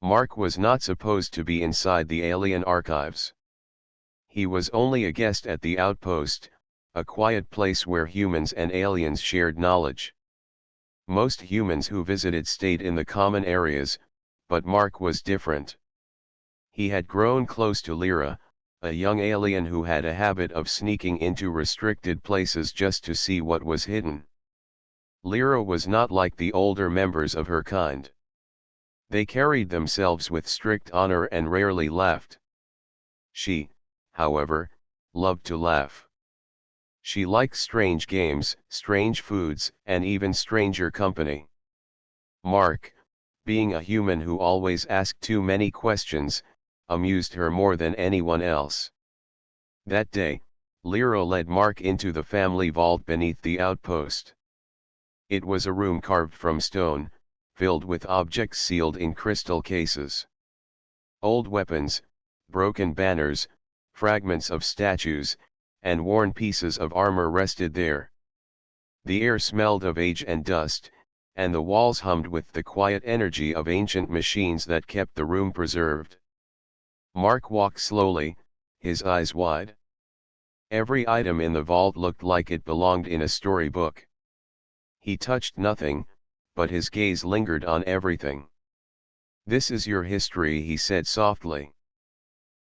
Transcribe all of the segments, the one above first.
Mark was not supposed to be inside the alien archives. He was only a guest at the outpost, a quiet place where humans and aliens shared knowledge. Most humans who visited stayed in the common areas, but Mark was different. He had grown close to Lyra, a young alien who had a habit of sneaking into restricted places just to see what was hidden. Lyra was not like the older members of her kind. They carried themselves with strict honor and rarely laughed. She, however, loved to laugh. She liked strange games, strange foods, and even stranger company. Mark, being a human who always asked too many questions, amused her more than anyone else. That day, Lyra led Mark into the family vault beneath the outpost. It was a room carved from stone, filled with objects sealed in crystal cases. Old weapons, broken banners, fragments of statues, and worn pieces of armor rested there. The air smelled of age and dust, and the walls hummed with the quiet energy of ancient machines that kept the room preserved. Mark walked slowly, his eyes wide. Every item in the vault looked like it belonged in a storybook. He touched nothing, but his gaze lingered on everything. "This is your history," he said softly.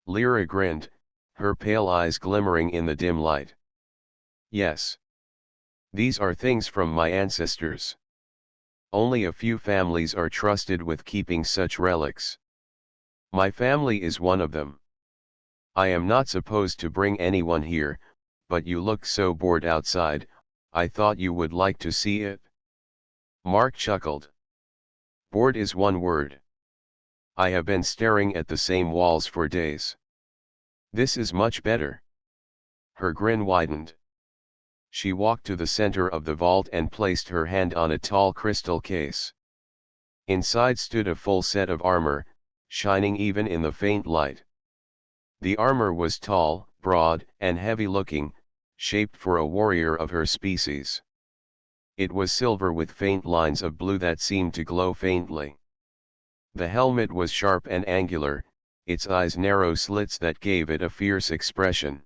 Lyra grinned, her pale eyes glimmering in the dim light. "Yes. These are things from my ancestors. Only a few families are trusted with keeping such relics. My family is one of them. I am not supposed to bring anyone here, but you look so bored outside, I thought you would like to see it." Mark chuckled. "Bored is one word. I have been staring at the same walls for days. This is much better." Her grin widened. She walked to the center of the vault and placed her hand on a tall crystal case. Inside stood a full set of armor, shining even in the faint light. The armor was tall, broad, and heavy-looking, shaped for a warrior of her species. It was silver with faint lines of blue that seemed to glow faintly. The helmet was sharp and angular, its eyes narrow slits that gave it a fierce expression.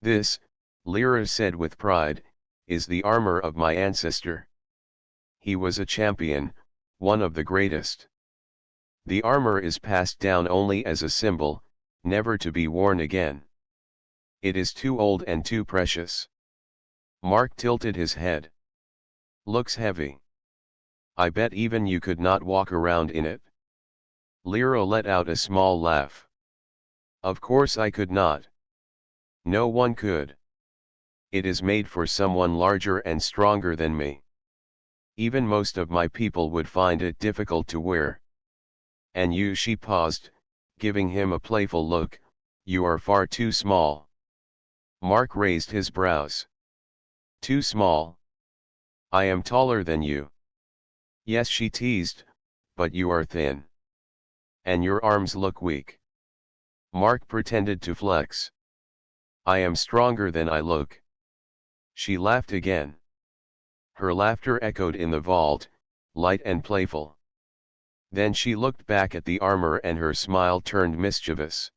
"This," Lyra said with pride, "is the armor of my ancestor. He was a champion, one of the greatest. The armor is passed down only as a symbol, never to be worn again. It is too old and too precious." Mark tilted his head. "Looks heavy. I bet even you could not walk around in it." Lyra let out a small laugh. "Of course I could not. No one could. It is made for someone larger and stronger than me. Even most of my people would find it difficult to wear. And you," she paused, giving him a playful look, "you are far too small." Mark raised his brows. "Too small? I am taller than you." "Yes," she teased, "but you are thin. And your arms look weak." Mark pretended to flex. "I am stronger than I look." She laughed again. Her laughter echoed in the vault, light and playful. Then she looked back at the armor and her smile turned mischievous.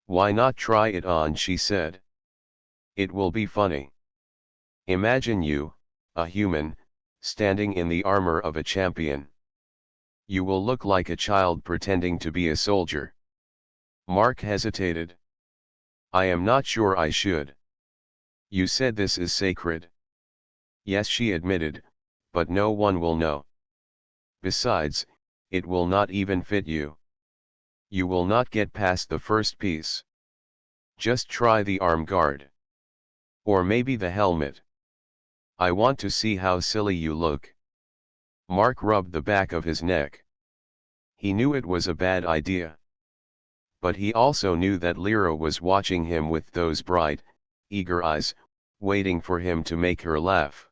"Why not try it on?" she said. "It will be funny. Imagine you, a human, standing in the armor of a champion. You will look like a child pretending to be a soldier." Mark hesitated. "I am not sure I should." "You said this is sacred." "Yes," she admitted, "but no one will know. Besides, it will not even fit you. You will not get past the first piece. Just try the arm guard. Or maybe the helmet. I want to see how silly you look." Mark rubbed the back of his neck. He knew it was a bad idea. But he also knew that Lyra was watching him with those bright, eager eyes, waiting for him to make her laugh.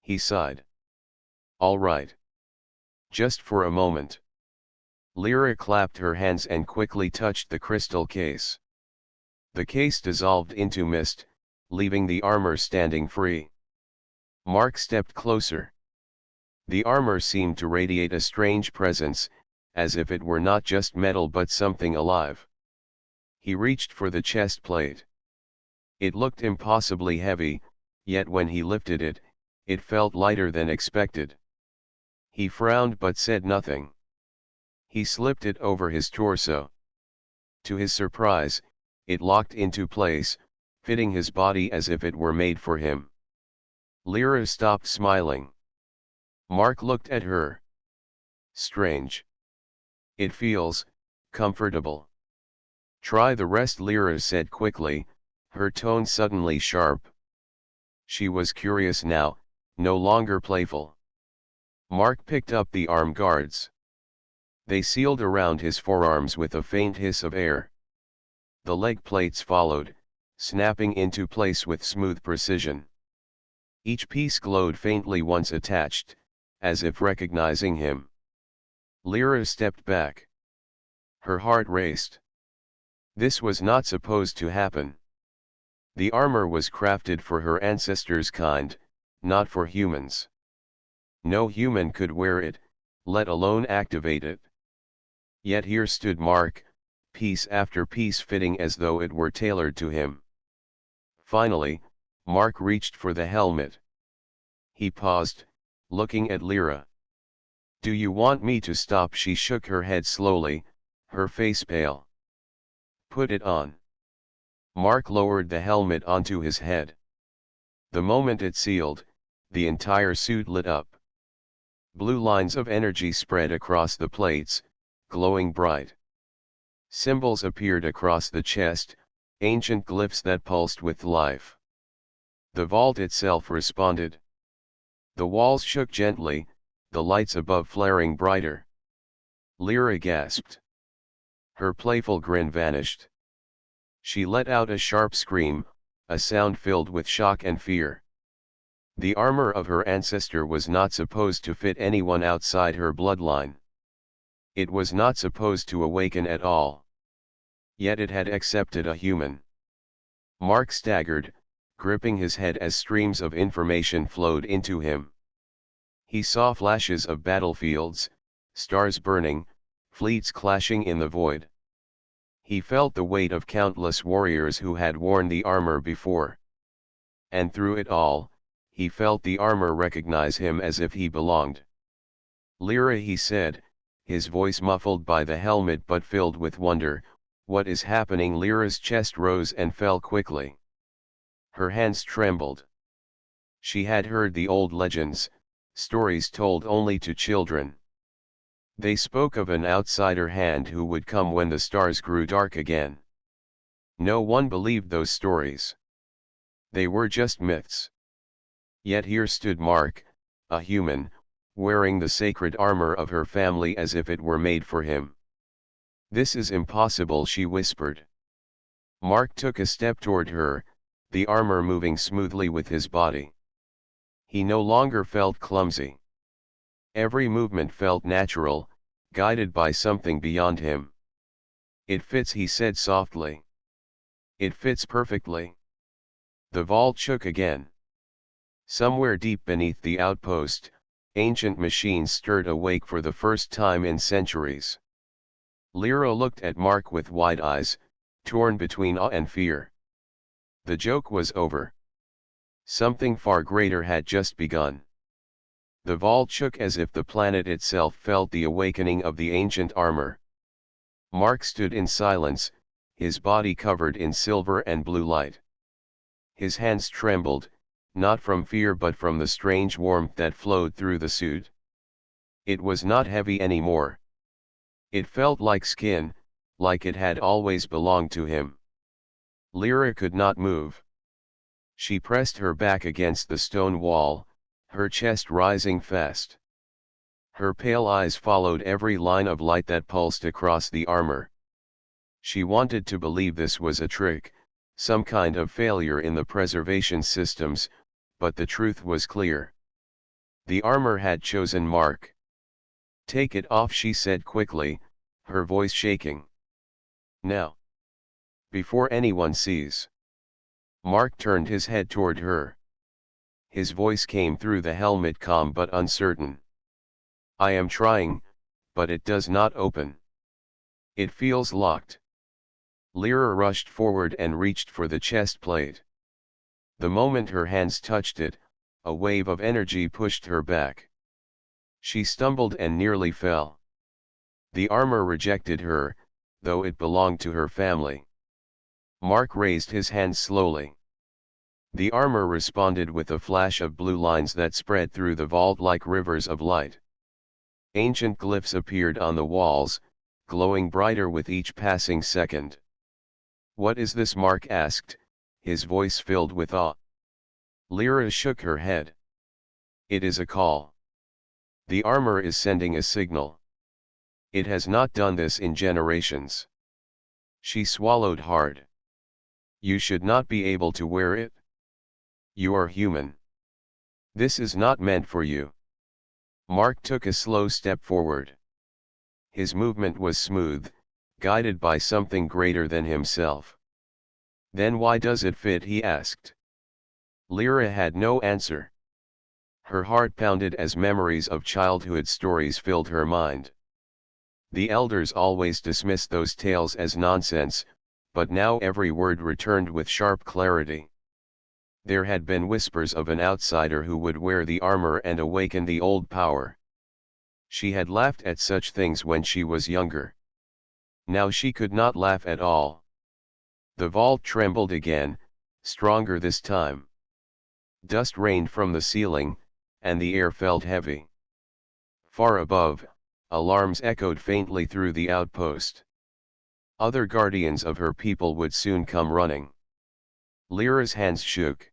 He sighed. "All right. Just for a moment." Lyra clapped her hands and quickly touched the crystal case. The case dissolved into mist, leaving the armor standing free. Mark stepped closer. The armor seemed to radiate a strange presence, as if it were not just metal but something alive. He reached for the chest plate. It looked impossibly heavy, yet when he lifted it, it felt lighter than expected. He frowned but said nothing. He slipped it over his torso. To his surprise, it locked into place, fitting his body as if it were made for him. Lyra stopped smiling. Mark looked at her. Strange. It feels comfortable. Try the rest, Lyra said quickly, her tone suddenly sharp. She was curious now, no longer playful. Mark picked up the arm guards. They sealed around his forearms with a faint hiss of air. The leg plates followed, snapping into place with smooth precision. Each piece glowed faintly once attached, as if recognizing him. Lyra stepped back. Her heart raced. This was not supposed to happen. The armor was crafted for her ancestors' kind, not for humans. No human could wear it, let alone activate it. Yet here stood Mark, piece after piece fitting as though it were tailored to him. Finally, Mark reached for the helmet. He paused, looking at Lyra. Do you want me to stop? She shook her head slowly, her face pale. Put it on. Mark lowered the helmet onto his head. The moment it sealed, the entire suit lit up. Blue lines of energy spread across the plates, glowing bright. Symbols appeared across the chest, ancient glyphs that pulsed with life. The vault itself responded. The walls shook gently, the lights above flaring brighter. Lyra gasped. Her playful grin vanished. She let out a sharp scream, a sound filled with shock and fear. The armor of her ancestor was not supposed to fit anyone outside her bloodline. It was not supposed to awaken at all. Yet it had accepted a human. Mark staggered, gripping his head as streams of information flowed into him. He saw flashes of battlefields, stars burning, fleets clashing in the void. He felt the weight of countless warriors who had worn the armor before. And through it all, he felt the armor recognize him as if he belonged. Lyra, he said, his voice muffled by the helmet but filled with wonder, what is happening? Lyra's chest rose and fell quickly. Her hands trembled. She had heard the old legends, stories told only to children. They spoke of an outsider hand who would come when the stars grew dark again. No one believed those stories. They were just myths. Yet here stood Mark, a human, wearing the sacred armor of her family as if it were made for him. This is impossible, she whispered. Mark took a step toward her, the armor moving smoothly with his body. He no longer felt clumsy. Every movement felt natural, guided by something beyond him. It fits, he said softly. It fits perfectly. The vault shook again. Somewhere deep beneath the outpost, ancient machines stirred awake for the first time in centuries. Lyra looked at Mark with wide eyes, torn between awe and fear. The joke was over. Something far greater had just begun. The vault shook as if the planet itself felt the awakening of the ancient armor. Mark stood in silence, his body covered in silver and blue light. His hands trembled, not from fear but from the strange warmth that flowed through the suit. It was not heavy anymore. It felt like skin, like it had always belonged to him. Lyra could not move. She pressed her back against the stone wall, her chest rising fast. Her pale eyes followed every line of light that pulsed across the armor. She wanted to believe this was a trick, some kind of failure in the preservation systems, but the truth was clear. The armor had chosen Mark. Take it off, she said quickly, her voice shaking. Now. Before anyone sees. Mark turned his head toward her. His voice came through the helmet, calm but uncertain. I am trying, but it does not open. It feels locked. Lyra rushed forward and reached for the chest plate. The moment her hands touched it, a wave of energy pushed her back. She stumbled and nearly fell. The armor rejected her, though it belonged to her family. Mark raised his hand slowly. The armor responded with a flash of blue lines that spread through the vault like rivers of light. Ancient glyphs appeared on the walls, glowing brighter with each passing second. "What is this?" Mark asked, his voice filled with awe. Lyra shook her head. "It is a call. The armor is sending a signal. It has not done this in generations." She swallowed hard. "You should not be able to wear it. You are human. This is not meant for you." Mark took a slow step forward. His movement was smooth, guided by something greater than himself. "Then why does it fit?" he asked. Lyra had no answer. Her heart pounded as memories of childhood stories filled her mind. The elders always dismissed those tales as nonsense, but now every word returned with sharp clarity. There had been whispers of an outsider who would wear the armor and awaken the old power. She had laughed at such things when she was younger. Now she could not laugh at all. The vault trembled again, stronger this time. Dust rained from the ceiling, and the air felt heavy. Far above, alarms echoed faintly through the outpost. Other guardians of her people would soon come running. Lyra's hands shook.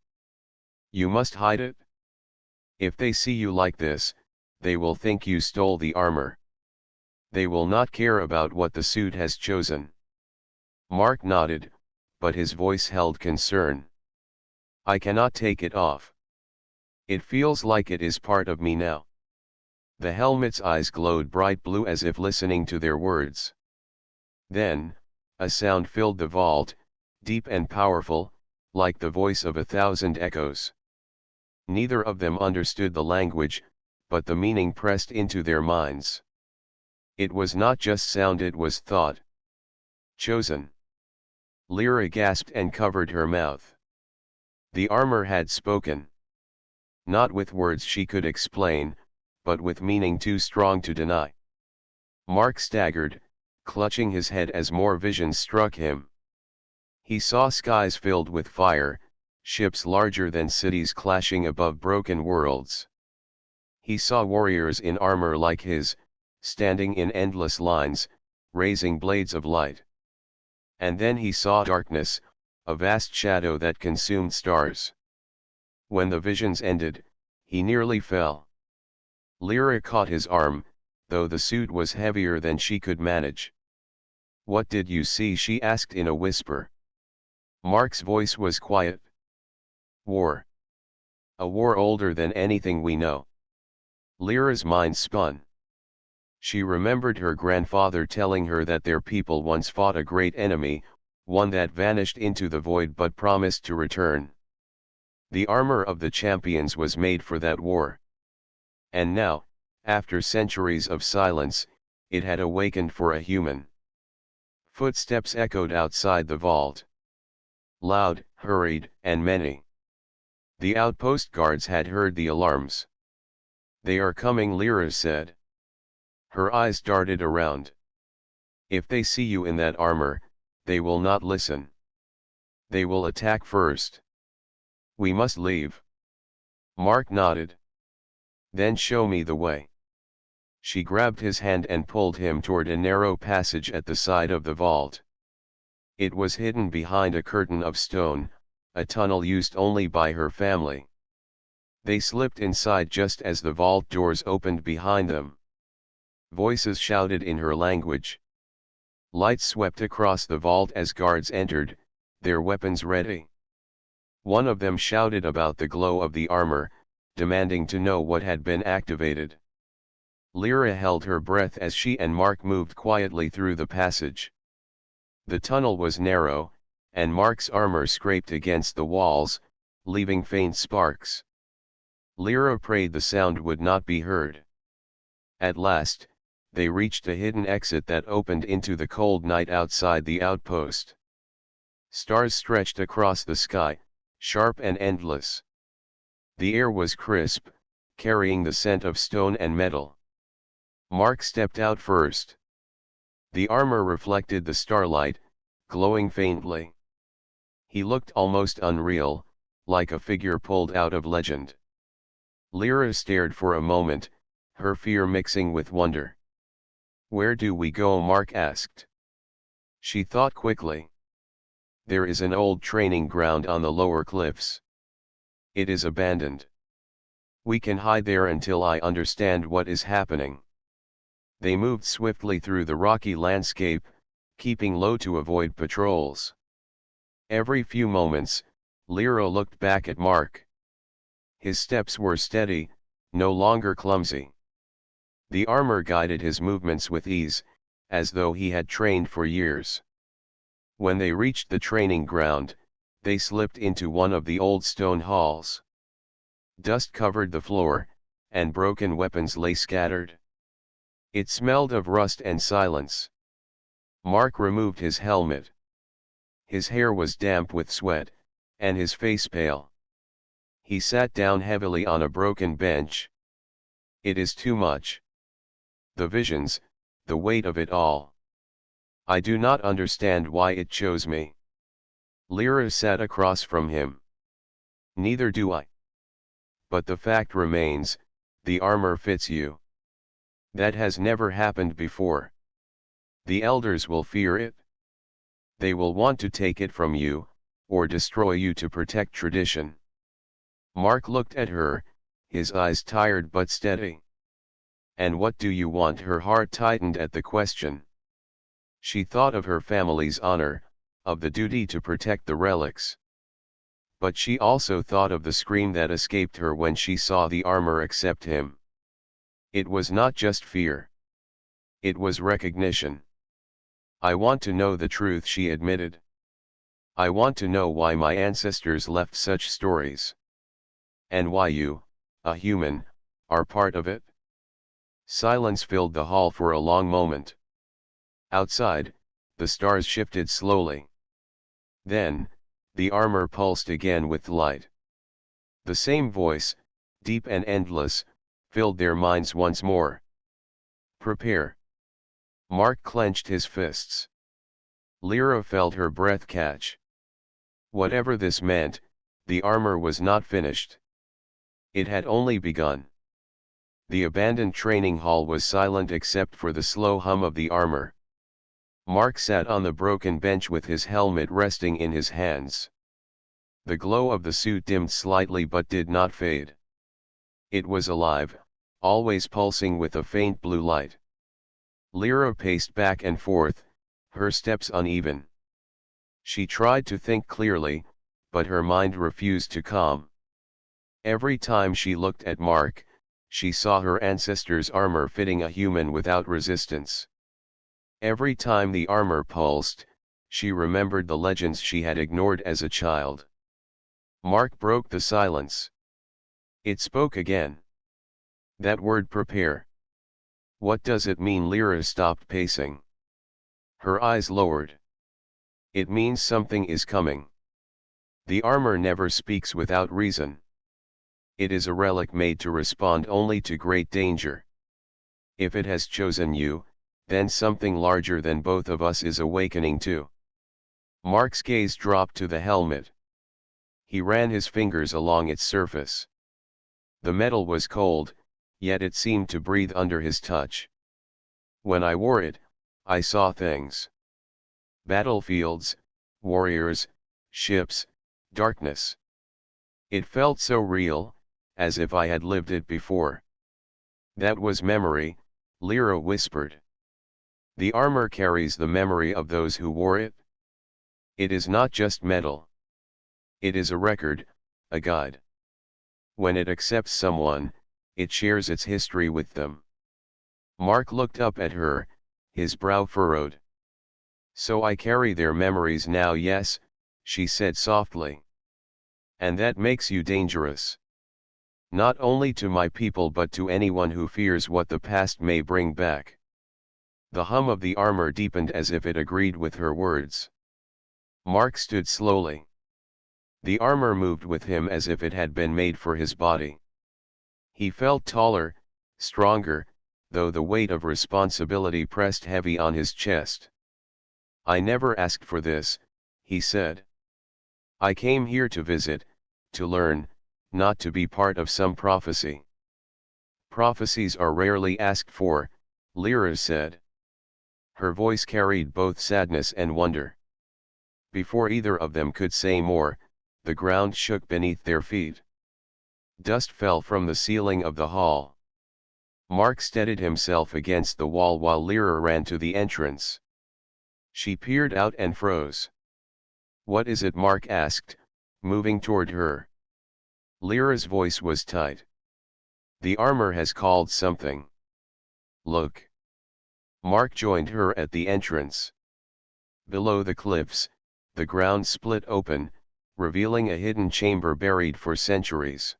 "You must hide it. If they see you like this, they will think you stole the armor. They will not care about what the suit has chosen." Mark nodded, but his voice held concern. "I cannot take it off. It feels like it is part of me now." The helmet's eyes glowed bright blue as if listening to their words. Then, a sound filled the vault, deep and powerful, like the voice of 1,000 echoes. Neither of them understood the language, but the meaning pressed into their minds. It was not just sound, it was thought. "Chosen." Lyra gasped and covered her mouth. The armor had spoken. Not with words she could explain, but with meaning too strong to deny. Mark staggered, clutching his head as more visions struck him. He saw skies filled with fire, ships larger than cities clashing above broken worlds. He saw warriors in armor like his, standing in endless lines, raising blades of light. And then he saw darkness, a vast shadow that consumed stars. When the visions ended, he nearly fell. Lyra caught his arm, though the suit was heavier than she could manage. "What did you see?" she asked in a whisper. Mark's voice was quiet. "War. A war older than anything we know." Lyra's mind spun. She remembered her grandfather telling her that their people once fought a great enemy, one that vanished into the void but promised to return. The armor of the champions was made for that war. And now, after centuries of silence, it had awakened for a human. Footsteps echoed outside the vault. Loud, hurried, and many. The outpost guards had heard the alarms. "They are coming," Lyra said. Her eyes darted around. "If they see you in that armor, they will not listen. They will attack first. We must leave." Mark nodded. "Then show me the way." She grabbed his hand and pulled him toward a narrow passage at the side of the vault. It was hidden behind a curtain of stone, a tunnel used only by her family. They slipped inside just as the vault doors opened behind them. Voices shouted in her language. Lights swept across the vault as guards entered, their weapons ready. One of them shouted about the glow of the armor, demanding to know what had been activated. Lyra held her breath as she and Mark moved quietly through the passage. The tunnel was narrow, and Mark's armor scraped against the walls, leaving faint sparks. Lyra prayed the sound would not be heard. At last, they reached a hidden exit that opened into the cold night outside the outpost. Stars stretched across the sky, sharp and endless. The air was crisp, carrying the scent of stone and metal. Mark stepped out first. The armor reflected the starlight, glowing faintly. He looked almost unreal, like a figure pulled out of legend. Lyra stared for a moment, her fear mixing with wonder. "Where do we go?" Mark asked. She thought quickly. "There is an old training ground on the lower cliffs. It is abandoned. We can hide there until I understand what is happening." They moved swiftly through the rocky landscape, keeping low to avoid patrols. Every few moments, Lyra looked back at Mark. His steps were steady, no longer clumsy. The armor guided his movements with ease, as though he had trained for years. When they reached the training ground, they slipped into one of the old stone halls. Dust covered the floor, and broken weapons lay scattered. It smelled of rust and silence. Mark removed his helmet. His hair was damp with sweat, and his face pale. He sat down heavily on a broken bench. "It is too much. The visions, the weight of it all. I do not understand why it chose me." Lyra sat across from him. "Neither do I. But the fact remains, the armor fits you. That has never happened before. The elders will fear it. They will want to take it from you, or destroy you to protect tradition." Mark looked at her, his eyes tired but steady. "And what do you want?" Her heart tightened at the question. She thought of her family's honor, of the duty to protect the relics. But she also thought of the scream that escaped her when she saw the armor accept him. It was not just fear. It was recognition. "I want to know the truth," she admitted. "I want to know why my ancestors left such stories. And why you, a human, are part of it." Silence filled the hall for a long moment. Outside, the stars shifted slowly. Then, the armor pulsed again with light. The same voice, deep and endless, filled their minds once more. "Prepare." Mark clenched his fists. Lyra felt her breath catch. Whatever this meant, the armor was not finished. It had only begun. The abandoned training hall was silent except for the slow hum of the armor. Mark sat on the broken bench with his helmet resting in his hands. The glow of the suit dimmed slightly but did not fade. It was alive, always pulsing with a faint blue light. Lyra paced back and forth, her steps uneven. She tried to think clearly, but her mind refused to calm. Every time she looked at Mark, she saw her ancestors' armor fitting a human without resistance. Every time the armor pulsed, she remembered the legends she had ignored as a child. Mark broke the silence. It spoke again. "That word, prepare. What does it mean?" Lyra stopped pacing. Her eyes lowered. "It means something is coming. The armor never speaks without reason. It is a relic made to respond only to great danger. If it has chosen you, then something larger than both of us is awakening too." Mark's gaze dropped to the helmet. He ran his fingers along its surface. The metal was cold, yet it seemed to breathe under his touch. "When I wore it, I saw things. Battlefields, warriors, ships, darkness. It felt so real, as if I had lived it before." "That was memory," Lyra whispered. "The armor carries the memory of those who wore it. It is not just metal. It is a record, a guide. When it accepts someone, it shares its history with them." Mark looked up at her, his brow furrowed. "So I carry their memories now." "Yes," she said softly. "And that makes you dangerous. Not only to my people but to anyone who fears what the past may bring back." The hum of the armor deepened as if it agreed with her words. Mark stood slowly. The armor moved with him as if it had been made for his body. He felt taller, stronger, though the weight of responsibility pressed heavy on his chest. "I never asked for this," he said. "I came here to visit, to learn, not to be part of some prophecy." "Prophecies are rarely asked for," Lyra said. Her voice carried both sadness and wonder. Before either of them could say more, the ground shook beneath their feet. Dust fell from the ceiling of the hall. Mark steadied himself against the wall while Lyra ran to the entrance. She peered out and froze. "What is it?" Mark asked, moving toward her. Lyra's voice was tight. "The armor has called something. Look." Mark joined her at the entrance. Below the cliffs, the ground split open, revealing a hidden chamber buried for centuries.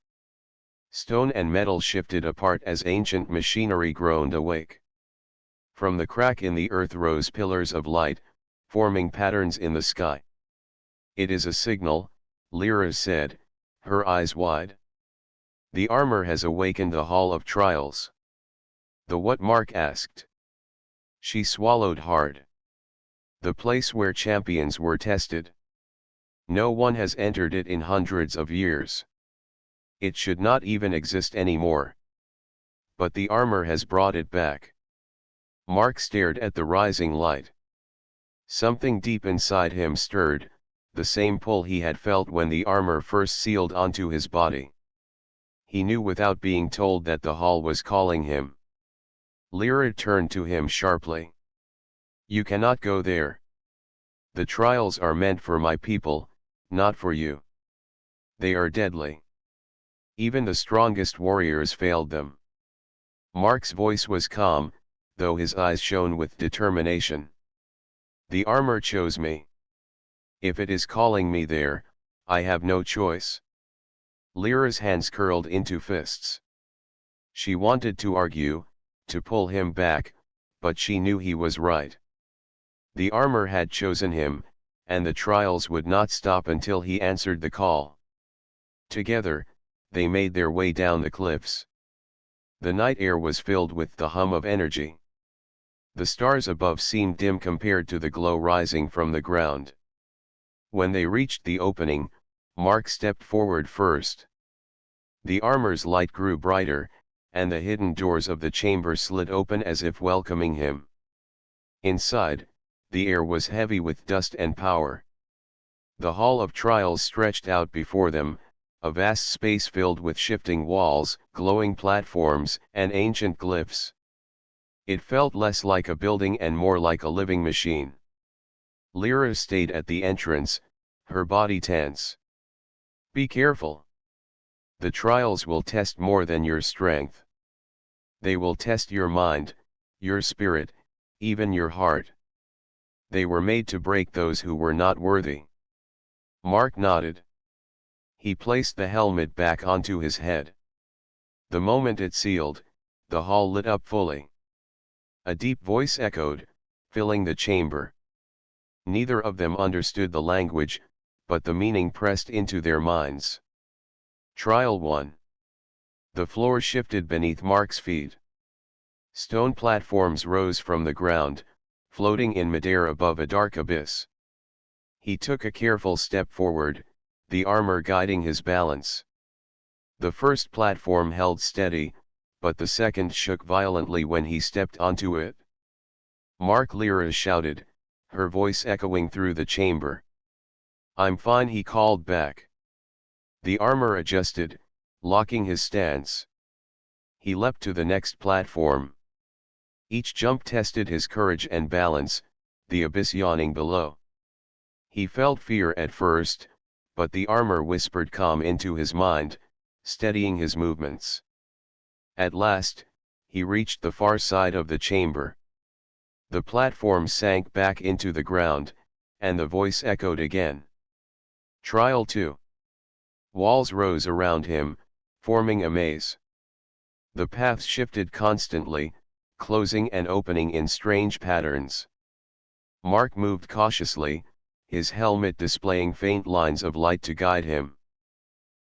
Stone and metal shifted apart as ancient machinery groaned awake. From the crack in the earth rose pillars of light, forming patterns in the sky. "It is a signal," Lyra said, her eyes wide. "The armor has awakened the Hall of Trials." "The what?" Mark asked. She swallowed hard. "The place where champions were tested. No one has entered it in hundreds of years. It should not even exist anymore. But the armor has brought it back." Mark stared at the rising light. Something deep inside him stirred, the same pull he had felt when the armor first sealed onto his body. He knew without being told that the hall was calling him. Lyra turned to him sharply. "You cannot go there. The trials are meant for my people, not for you. They are deadly. Even the strongest warriors failed them." Mark's voice was calm, though his eyes shone with determination. "The armor chose me. If it is calling me there, I have no choice." Lyra's hands curled into fists. She wanted to argue, to pull him back, but she knew he was right. The armor had chosen him, and the trials would not stop until he answered the call. Together, they made their way down the cliffs. The night air was filled with the hum of energy. The stars above seemed dim compared to the glow rising from the ground. When they reached the opening, Mark stepped forward first. The armor's light grew brighter, and the hidden doors of the chamber slid open as if welcoming him. Inside, the air was heavy with dust and power. The Hall of Trials stretched out before them, a vast space filled with shifting walls, glowing platforms, and ancient glyphs. It felt less like a building and more like a living machine. Lyra stayed at the entrance, her body tense. "Be careful. The trials will test more than your strength. They will test your mind, your spirit, even your heart. They were made to break those who were not worthy." Mark nodded. He placed the helmet back onto his head. The moment it sealed, the hall lit up fully. A deep voice echoed, filling the chamber. Neither of them understood the language, but the meaning pressed into their minds. Trial 1. The floor shifted beneath Mark's feet. Stone platforms rose from the ground, floating in midair above a dark abyss. He took a careful step forward, the armor guiding his balance. The first platform held steady, but the second shook violently when he stepped onto it. "Mark!" Lyra shouted, her voice echoing through the chamber. "I'm fine," he called back. The armor adjusted, locking his stance. He leapt to the next platform. Each jump tested his courage and balance, the abyss yawning below. He felt fear at first, but the armor whispered calm into his mind, steadying his movements. At last, he reached the far side of the chamber. The platform sank back into the ground, and the voice echoed again. Trial 2. Walls rose around him, forming a maze. The paths shifted constantly, closing and opening in strange patterns. Mark moved cautiously, his helmet displaying faint lines of light to guide him.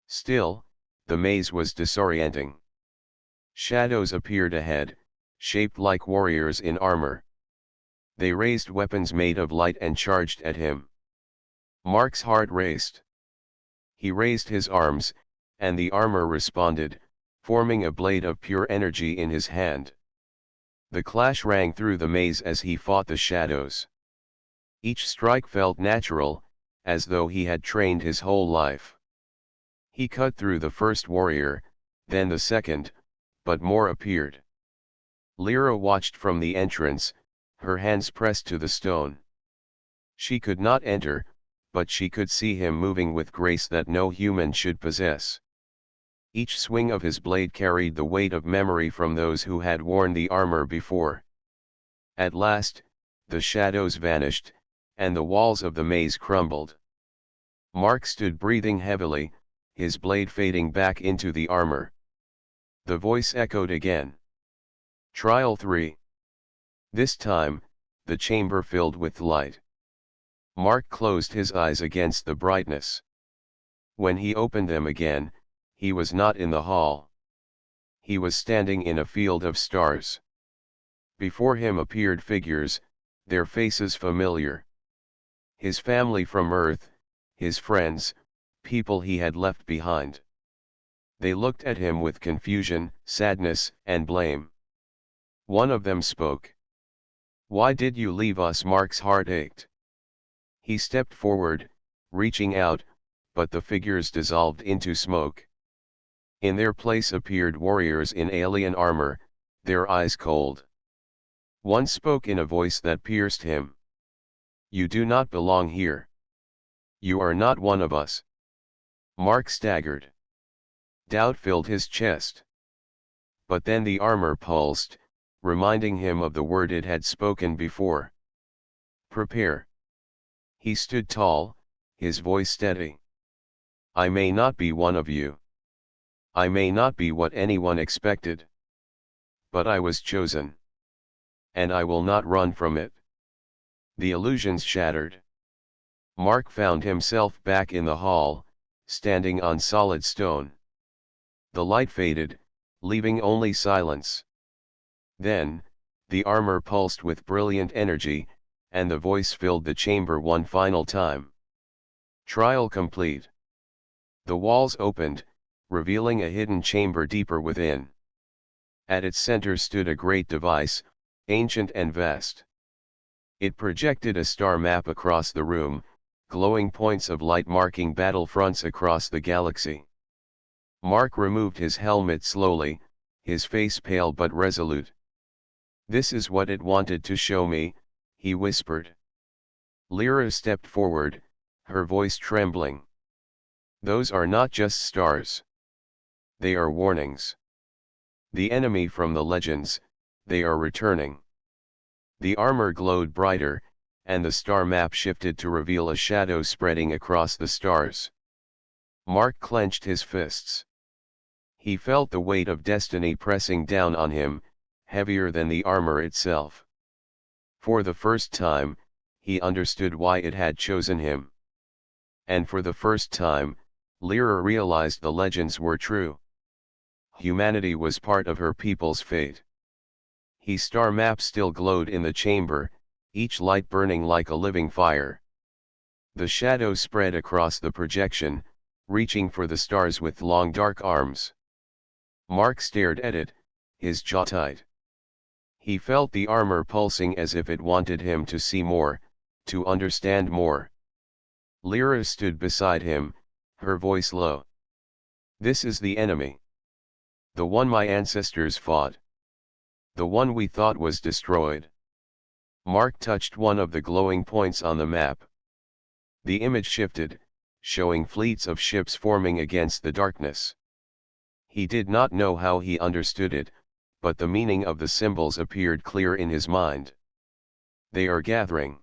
Still, the maze was disorienting. Shadows appeared ahead, shaped like warriors in armor. They raised weapons made of light and charged at him. Mark's heart raced. He raised his arms, and the armor responded, forming a blade of pure energy in his hand. The clash rang through the maze as he fought the shadows. Each strike felt natural, as though he had trained his whole life. He cut through the first warrior, then the second, but more appeared. Lyra watched from the entrance, her hands pressed to the stone. She could not enter, but she could see him moving with grace that no human should possess. Each swing of his blade carried the weight of memory from those who had worn the armor before. At last, the shadows vanished, and the walls of the maze crumbled. Mark stood breathing heavily, his blade fading back into the armor. The voice echoed again. Trial 3. This time, the chamber filled with light. Mark closed his eyes against the brightness. When he opened them again, he was not in the hall. He was standing in a field of stars. Before him appeared figures, their faces familiar. His family from Earth, his friends, people he had left behind. They looked at him with confusion, sadness, and blame. One of them spoke. "Why did you leave us?" Mark's heart ached. He stepped forward, reaching out, but the figures dissolved into smoke. In their place appeared warriors in alien armor, their eyes cold. One spoke in a voice that pierced him. "You do not belong here. You are not one of us." Mark staggered. Doubt filled his chest. But then the armor pulsed, reminding him of the word it had spoken before. "Prepare." He stood tall, his voice steady. "I may not be one of you. I may not be what anyone expected. But I was chosen. And I will not run from it." The illusions shattered. Mark found himself back in the hall, standing on solid stone. The light faded, leaving only silence. Then, the armor pulsed with brilliant energy, and the voice filled the chamber one final time. Trial complete. The walls opened, revealing a hidden chamber deeper within. At its center stood a great device, ancient and vast. It projected a star map across the room, glowing points of light marking battlefronts across the galaxy. Mark removed his helmet slowly, his face pale but resolute. "This is what it wanted to show me," he whispered. Lyra stepped forward, her voice trembling. "Those are not just stars. They are warnings. The enemy from the legends, they are returning." The armor glowed brighter, and the star map shifted to reveal a shadow spreading across the stars. Mark clenched his fists. He felt the weight of destiny pressing down on him, heavier than the armor itself. For the first time, he understood why it had chosen him. And for the first time, Lyra realized the legends were true. Humanity was part of her people's fate. His star map still glowed in the chamber, each light burning like a living fire. The shadow spread across the projection, reaching for the stars with long dark arms. Mark stared at it, his jaw tight. He felt the armor pulsing as if it wanted him to see more, to understand more. Lyra stood beside him, her voice low. "This is the enemy. The one my ancestors fought. The one we thought was destroyed." Mark touched one of the glowing points on the map. The image shifted, showing fleets of ships forming against the darkness. He did not know how he understood it, but the meaning of the symbols appeared clear in his mind. "They are gathering.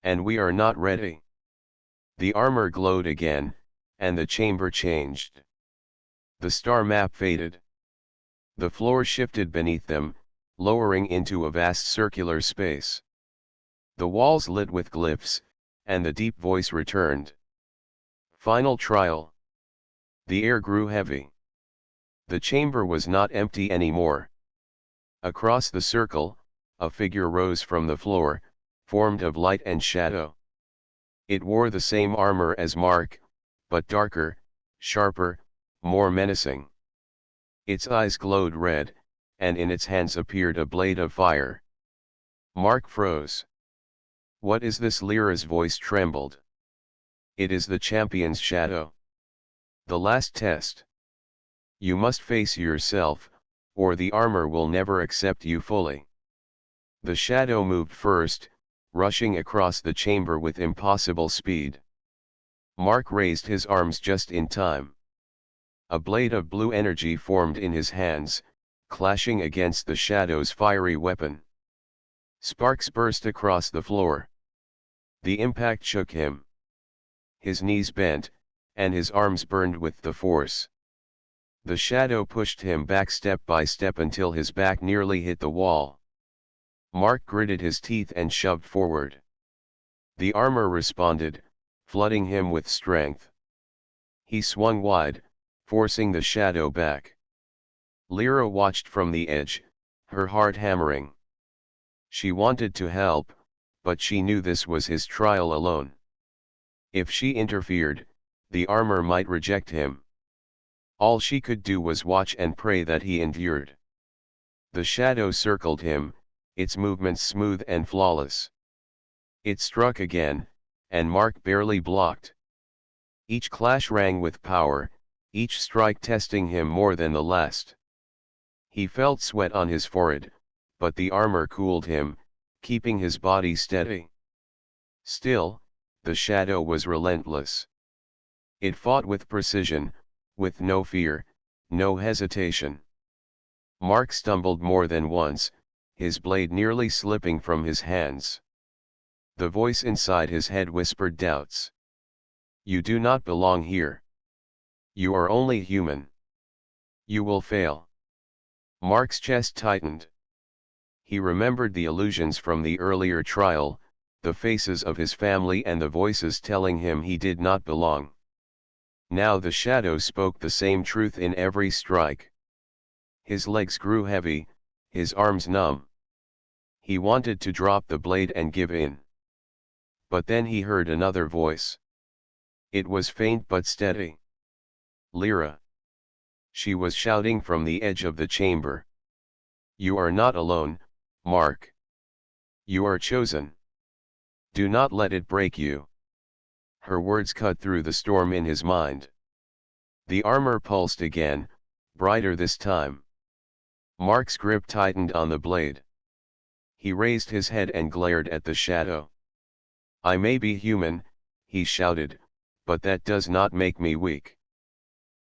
And we are not ready." The armor glowed again, and the chamber changed. The star map faded. The floor shifted beneath them, lowering into a vast circular space. The walls lit with glyphs, and the deep voice returned. Final trial. The air grew heavy. The chamber was not empty anymore. Across the circle, a figure rose from the floor, formed of light and shadow. It wore the same armor as Mark, but darker, sharper, more menacing. Its eyes glowed red, and in its hands appeared a blade of fire. Mark froze. "What is this?" Lyra's voice trembled. "It is the champion's shadow. The last test. You must face yourself, or the armor will never accept you fully." The shadow moved first, rushing across the chamber with impossible speed. Mark raised his arms just in time. A blade of blue energy formed in his hands, clashing against the shadow's fiery weapon. Sparks burst across the floor. The impact shook him. His knees bent, and his arms burned with the force. The shadow pushed him back step by step until his back nearly hit the wall. Mark gritted his teeth and shoved forward. The armor responded, flooding him with strength. He swung wide, forcing the shadow back. Lyra watched from the edge, her heart hammering. She wanted to help, but she knew this was his trial alone. If she interfered, the armor might reject him. All she could do was watch and pray that he endured. The shadow circled him, its movements smooth and flawless. It struck again, and Mark barely blocked. Each clash rang with power, each strike testing him more than the last. He felt sweat on his forehead, but the armor cooled him, keeping his body steady. Still, the shadow was relentless. It fought with precision, with no fear, no hesitation. Mark stumbled more than once, his blade nearly slipping from his hands. The voice inside his head whispered doubts. "You do not belong here. You are only human. You will fail." Mark's chest tightened. He remembered the illusions from the earlier trial, the faces of his family and the voices telling him he did not belong. Now the shadow spoke the same truth in every strike. His legs grew heavy, his arms numb. He wanted to drop the blade and give in. But then he heard another voice. It was faint but steady. "Lyra." She was shouting from the edge of the chamber. "You are not alone, Mark. You are chosen. Do not let it break you." Her words cut through the storm in his mind. The armor pulsed again, brighter this time. Mark's grip tightened on the blade. He raised his head and glared at the shadow. "I may be human," he shouted, "but that does not make me weak."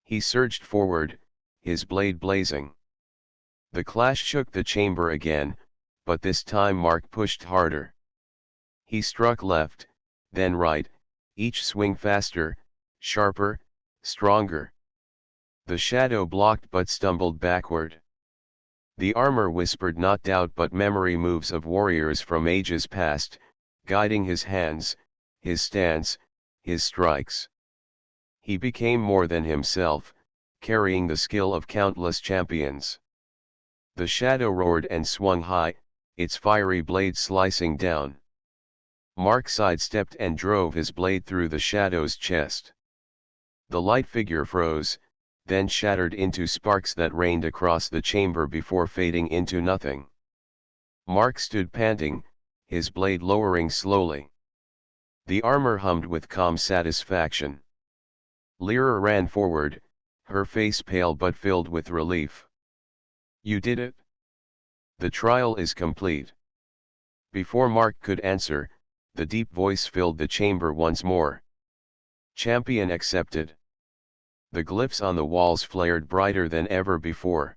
He surged forward, his blade blazing. The clash shook the chamber again, but this time Mark pushed harder. He struck left, then right, each swing faster, sharper, stronger. The shadow blocked but stumbled backward. The armor whispered not doubt but memory moves of warriors from ages past, guiding his hands, his stance, his strikes. He became more than himself, carrying the skill of countless champions. The shadow roared and swung high, its fiery blade slicing down. Mark sidestepped and drove his blade through the shadow's chest. The light figure froze, then shattered into sparks that rained across the chamber before fading into nothing. Mark stood panting, his blade lowering slowly. The armor hummed with calm satisfaction. Lyra ran forward, her face pale but filled with relief. "You did it. The trial is complete." Before Mark could answer, the deep voice filled the chamber once more. "Champion accepted." The glyphs on the walls flared brighter than ever before.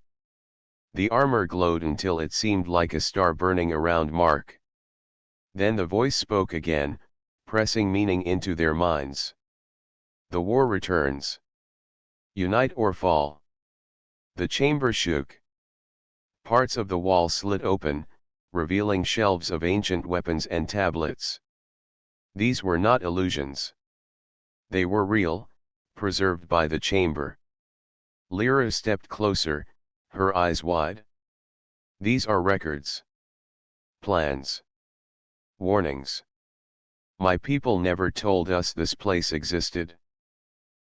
The armor glowed until it seemed like a star burning around Mark. Then the voice spoke again, pressing meaning into their minds. "The war returns. Unite or fall." The chamber shook. Parts of the wall slid open, revealing shelves of ancient weapons and tablets. These were not illusions. They were real, preserved by the chamber. Lyra stepped closer, her eyes wide. These are records. Plans. Warnings. My people never told us this place existed.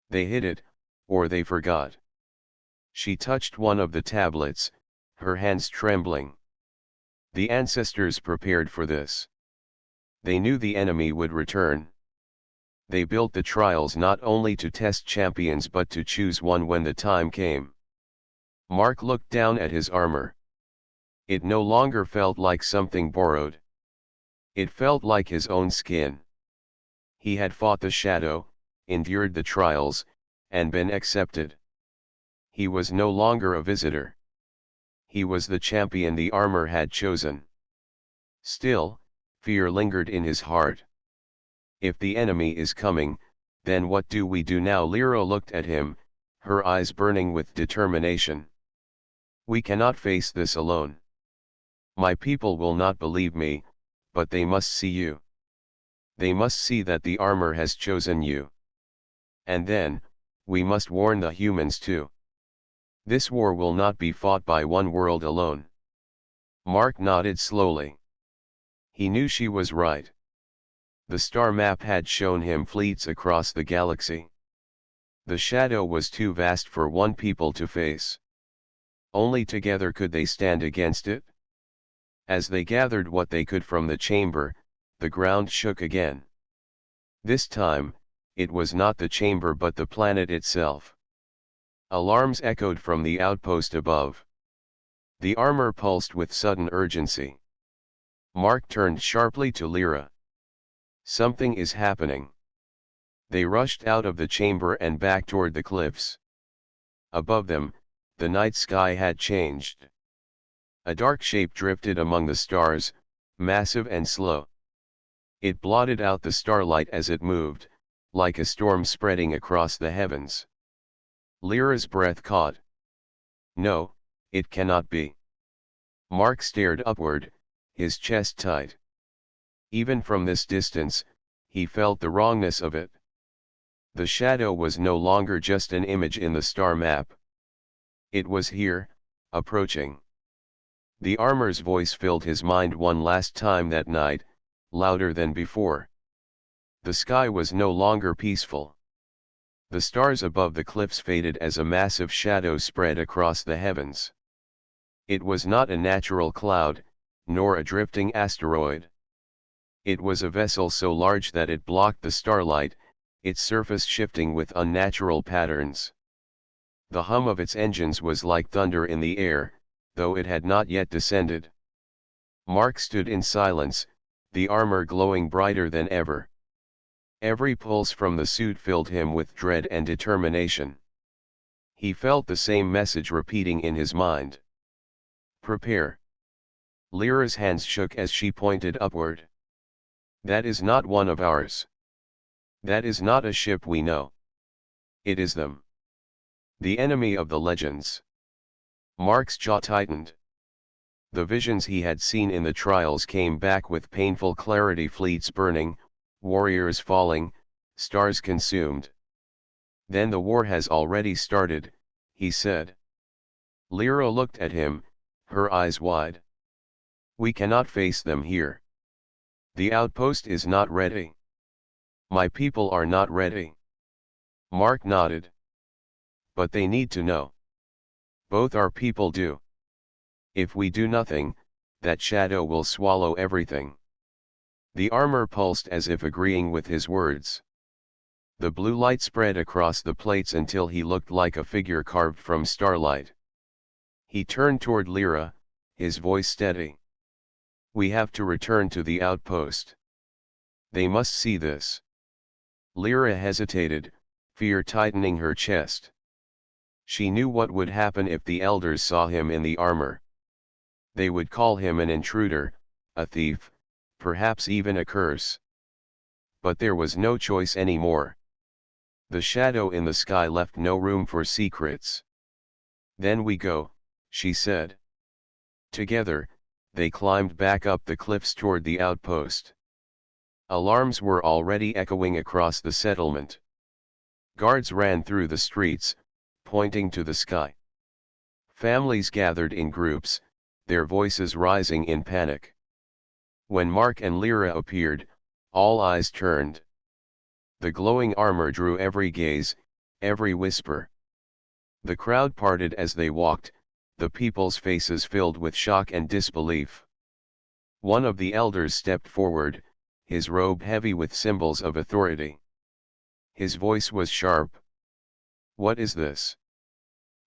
They hid it, or they forgot. She touched one of the tablets, her hands trembling. The ancestors prepared for this. They knew the enemy would return. They built the trials not only to test champions but to choose one when the time came. Mark looked down at his armor. It no longer felt like something borrowed. It felt like his own skin. He had fought the shadow, endured the trials, and been accepted. He was no longer a visitor. He was the champion the armor had chosen. Still, fear lingered in his heart. If the enemy is coming, then what do we do now? Lyra looked at him, her eyes burning with determination. We cannot face this alone. My people will not believe me, but they must see you. They must see that the armor has chosen you. And then, we must warn the humans too. This war will not be fought by one world alone. Mark nodded slowly. He knew she was right. The star map had shown him fleets across the galaxy. The shadow was too vast for one people to face. Only together could they stand against it. As they gathered what they could from the chamber, the ground shook again. This time, it was not the chamber but the planet itself. Alarms echoed from the outpost above. The armor pulsed with sudden urgency. Mark turned sharply to Lyra. Something is happening. They rushed out of the chamber and back toward the cliffs. Above them, the night sky had changed. A dark shape drifted among the stars, massive and slow. It blotted out the starlight as it moved, like a storm spreading across the heavens. Lyra's breath caught. No, it cannot be. Mark stared upward, his chest tight. Even from this distance, he felt the wrongness of it. The shadow was no longer just an image in the star map. It was here, approaching. The armor's voice filled his mind one last time that night, louder than before. The sky was no longer peaceful. The stars above the cliffs faded as a massive shadow spread across the heavens. It was not a natural cloud, nor a drifting asteroid. It was a vessel so large that it blocked the starlight, its surface shifting with unnatural patterns. The hum of its engines was like thunder in the air, though it had not yet descended. Mark stood in silence, the armor glowing brighter than ever. Every pulse from the suit filled him with dread and determination. He felt the same message repeating in his mind. Prepare. Lyra's hands shook as she pointed upward. That is not one of ours. That is not a ship we know. It is them. The enemy of the legends. Mark's jaw tightened. The visions he had seen in the trials came back with painful clarity: fleets burning, warriors falling, stars consumed. Then the war has already started, he said. Lyra looked at him, her eyes wide. We cannot face them here. The outpost is not ready. My people are not ready. Mark nodded. But they need to know. Both our people do. If we do nothing, that shadow will swallow everything. The armor pulsed as if agreeing with his words. The blue light spread across the plates until he looked like a figure carved from starlight. He turned toward Lyra, his voice steady. We have to return to the outpost. They must see this. Lyra hesitated, fear tightening her chest. She knew what would happen if the elders saw him in the armor. They would call him an intruder, a thief, perhaps even a curse. But there was no choice anymore. The shadow in the sky left no room for secrets. Then we go, she said. Together, they climbed back up the cliffs toward the outpost. Alarms were already echoing across the settlement. Guards ran through the streets, pointing to the sky. Families gathered in groups, their voices rising in panic. When Mark and Lyra appeared, all eyes turned. The glowing armor drew every gaze, every whisper. The crowd parted as they walked, the people's faces filled with shock and disbelief. One of the elders stepped forward, his robe heavy with symbols of authority. His voice was sharp. "What is this?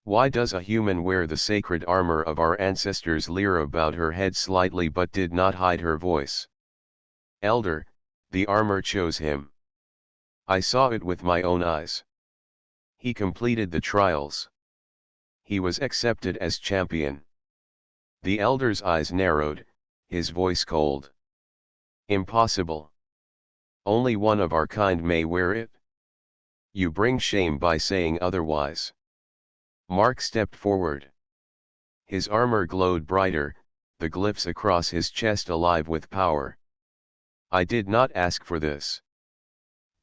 Why does a human wear the sacred armor of our ancestors?" Lyra bowed her head slightly but did not hide her voice. "Elder, the armor chose him. I saw it with my own eyes. He completed the trials. He was accepted as champion." The elder's eyes narrowed, his voice cold. "Impossible. Only one of our kind may wear it. You bring shame by saying otherwise." Mark stepped forward. His armor glowed brighter, the glyphs across his chest alive with power. "I did not ask for this.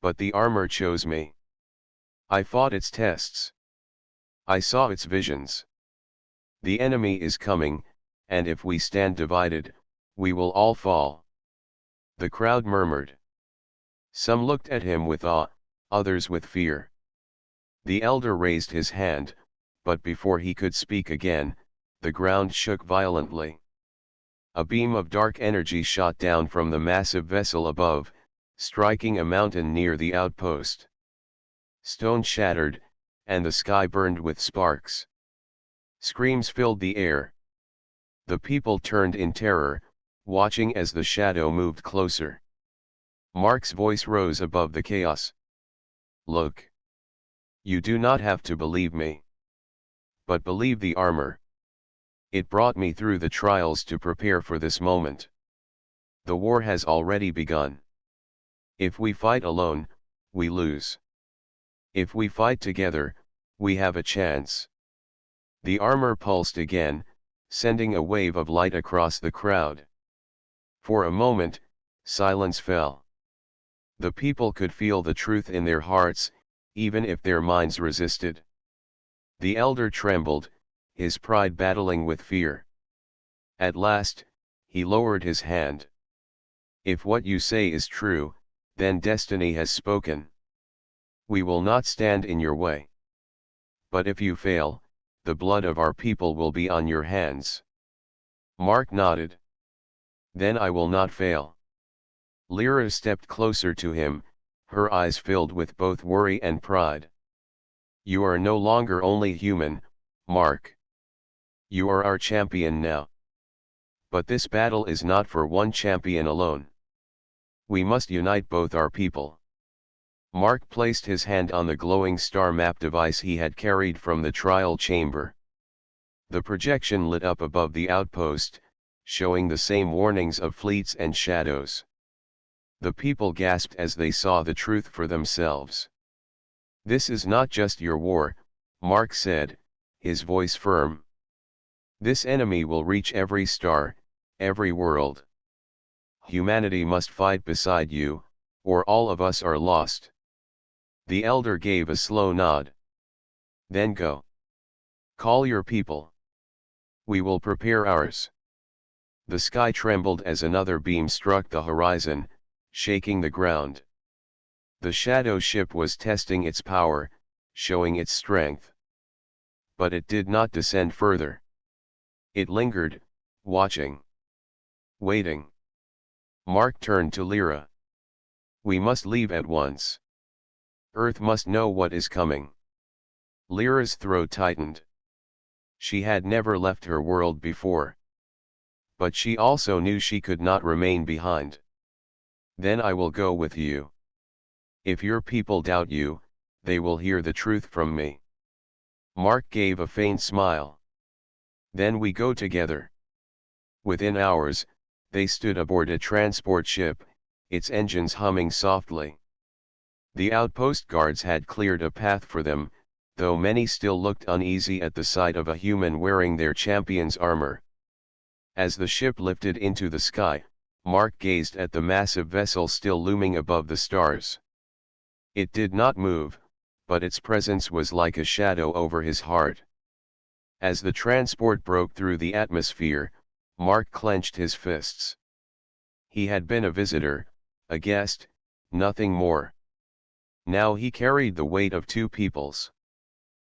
But the armor chose me. I fought its tests. I saw its visions. The enemy is coming, and if we stand divided, we will all fall." The crowd murmured. Some looked at him with awe, others with fear. The elder raised his hand, but before he could speak again, the ground shook violently. A beam of dark energy shot down from the massive vessel above, striking a mountain near the outpost. Stone shattered, and the sky burned with sparks. Screams filled the air. The people turned in terror, watching as the shadow moved closer. Mark's voice rose above the chaos. "Look. You do not have to believe me. But believe the armor. It brought me through the trials to prepare for this moment. The war has already begun. If we fight alone, we lose. If we fight together, we have a chance." The armor pulsed again, sending a wave of light across the crowd. For a moment, silence fell. The people could feel the truth in their hearts, even if their minds resisted. The elder trembled, his pride battling with fear. At last, he lowered his hand. "If what you say is true, then destiny has spoken. We will not stand in your way. But if you fail, the blood of our people will be on your hands." Mark nodded. "Then I will not fail." Lyra stepped closer to him, her eyes filled with both worry and pride. "You are no longer only human, Mark. You are our champion now. But this battle is not for one champion alone. We must unite both our people." Mark placed his hand on the glowing star map device he had carried from the trial chamber. The projection lit up above the outpost, showing the same warnings of fleets and shadows. The people gasped as they saw the truth for themselves. "This is not just your war," Mark said, his voice firm. "This enemy will reach every star, every world. Humanity must fight beside you, or all of us are lost." The elder gave a slow nod. "Then go. Call your people. We will prepare ours." The sky trembled as another beam struck the horizon, shaking the ground. The shadow ship was testing its power, showing its strength. But it did not descend further. It lingered, watching. Waiting. Mark turned to Lyra. "We must leave at once. Earth must know what is coming." Lyra's throat tightened. She had never left her world before. But she also knew she could not remain behind. "Then I will go with you. If your people doubt you, they will hear the truth from me." Mark gave a faint smile. "Then we go together." Within hours, they stood aboard a transport ship, its engines humming softly. The outpost guards had cleared a path for them, though many still looked uneasy at the sight of a human wearing their champion's armor. As the ship lifted into the sky, Mark gazed at the massive vessel still looming above the stars. It did not move, but its presence was like a shadow over his heart. As the transport broke through the atmosphere, Mark clenched his fists. He had been a visitor, a guest, nothing more. Now he carried the weight of two peoples.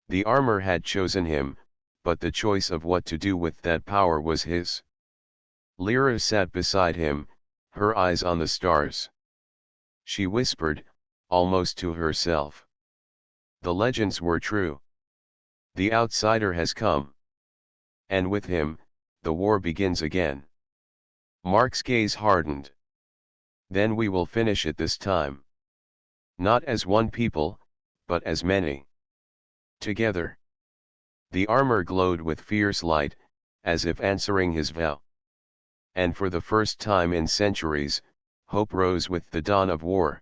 The armor had chosen him, but the choice of what to do with that power was his. Lyra sat beside him, her eyes on the stars. She whispered, almost to herself. The legends were true. The outsider has come. And with him, the war begins again. Mark's gaze hardened. Then we will finish it this time. Not as one people, but as many. Together. The armor glowed with fierce light, as if answering his vow. And for the first time in centuries, hope rose with the dawn of war.